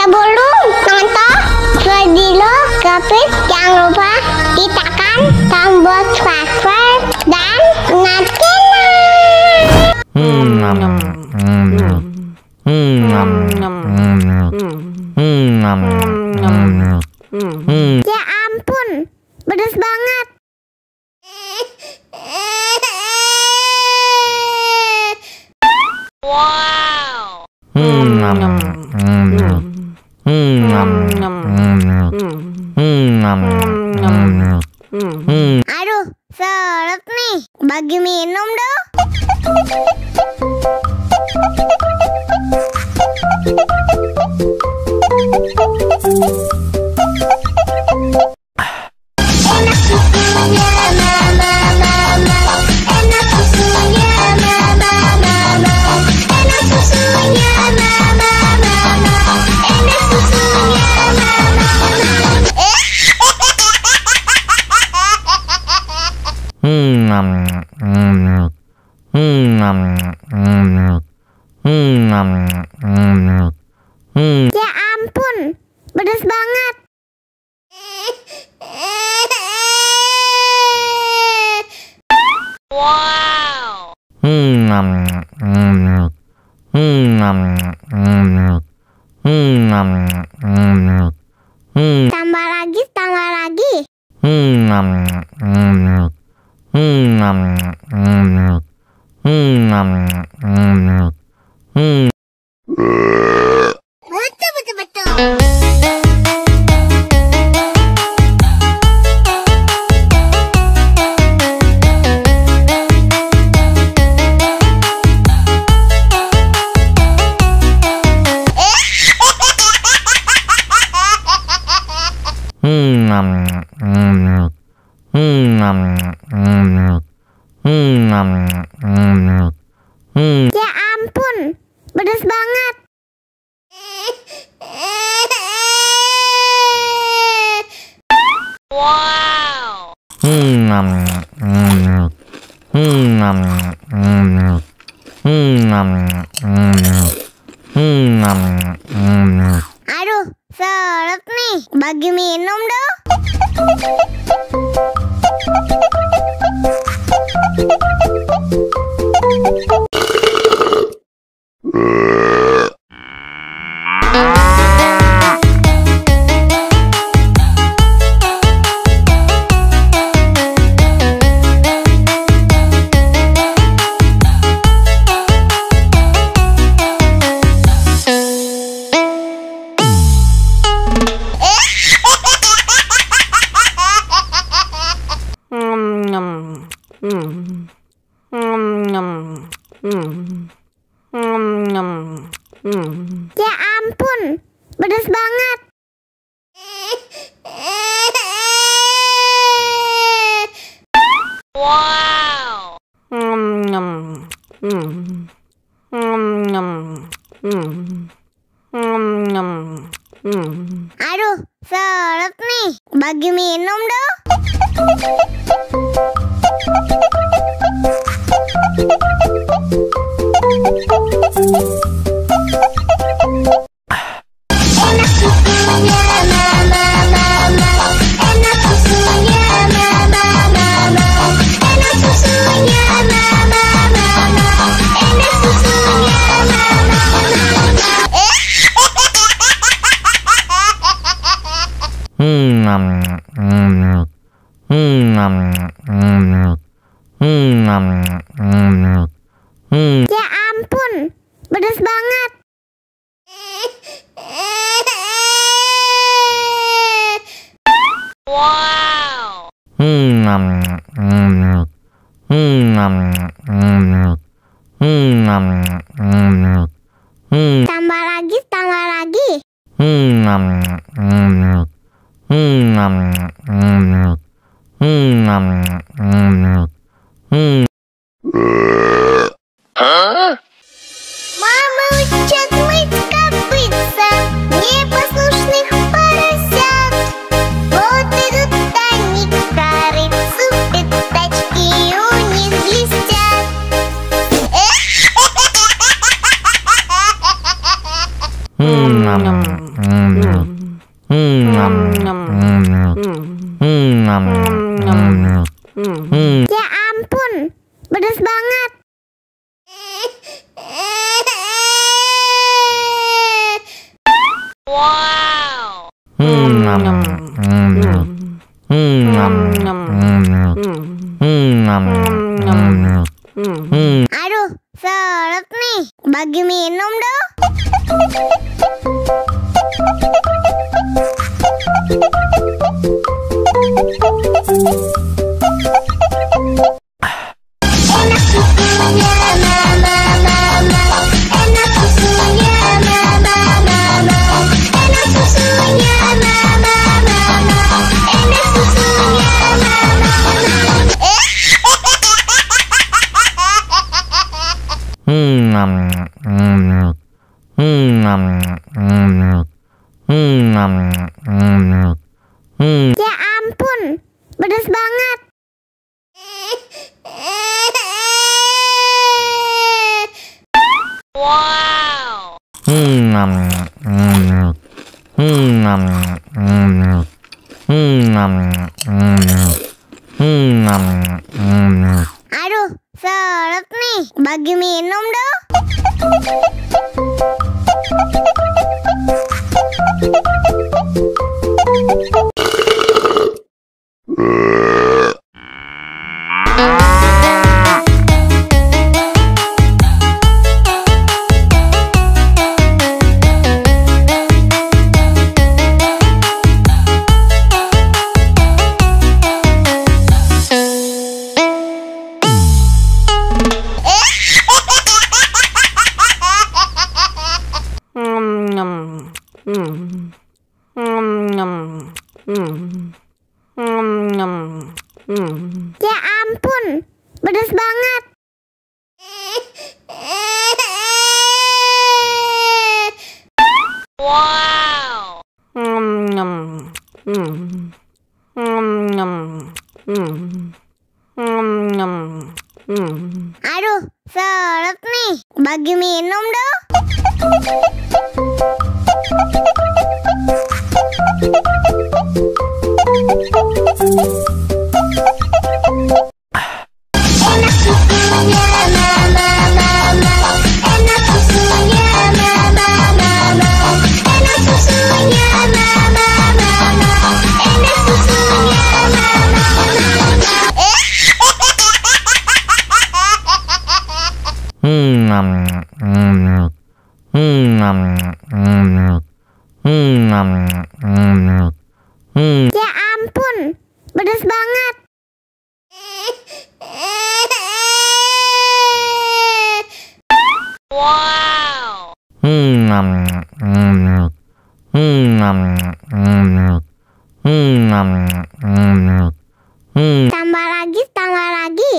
Sebelum nonton video Gapit, jangan lupa tekan tombol subscribe dan nyalakan. Ya ampun, pedas banget. Wow. Aduh, seret nih. Bagi minum dong. Enak susunya mama, enak susunya mama, enak susunya mama, enak susunya Ya ampun, pedas banget. Wow. Tambah lagi, tambah lagi. Betul. Ya ampun, pedas banget. Wow. Aduh, seret nih. Bagi minum dong. Ya ampun, pedas banget. Wow. Aduh, seret nih. Bagi minum dong. Enak susunya mama, enak susunya mama, enak susunya mama, enak susunya Ya ampun, pedas banget. Wow. Tambah lagi, tambah lagi. Мама учат мыть копытца непослушных поросят. Вот идут они к корыцу, пятачки у них блестят. Ya ampun, pedas banget. Wow. Aduh, seret nih. Bagi minum dong. Enak susunya mama, enak susunya mama, enak susunya mama, enak susunya Ya ampun, pedas banget. Wow. Aduh, seret nih. Bagi minum dong. Ya ampun, pedas banget. Wow. Aduh, seret nih. Bagi minum dong. Enak susunya mama, enak susunya mama, enak susunya mama, enak susunya Ya ampun, pedas banget. Wow. Tambah lagi, tambah lagi.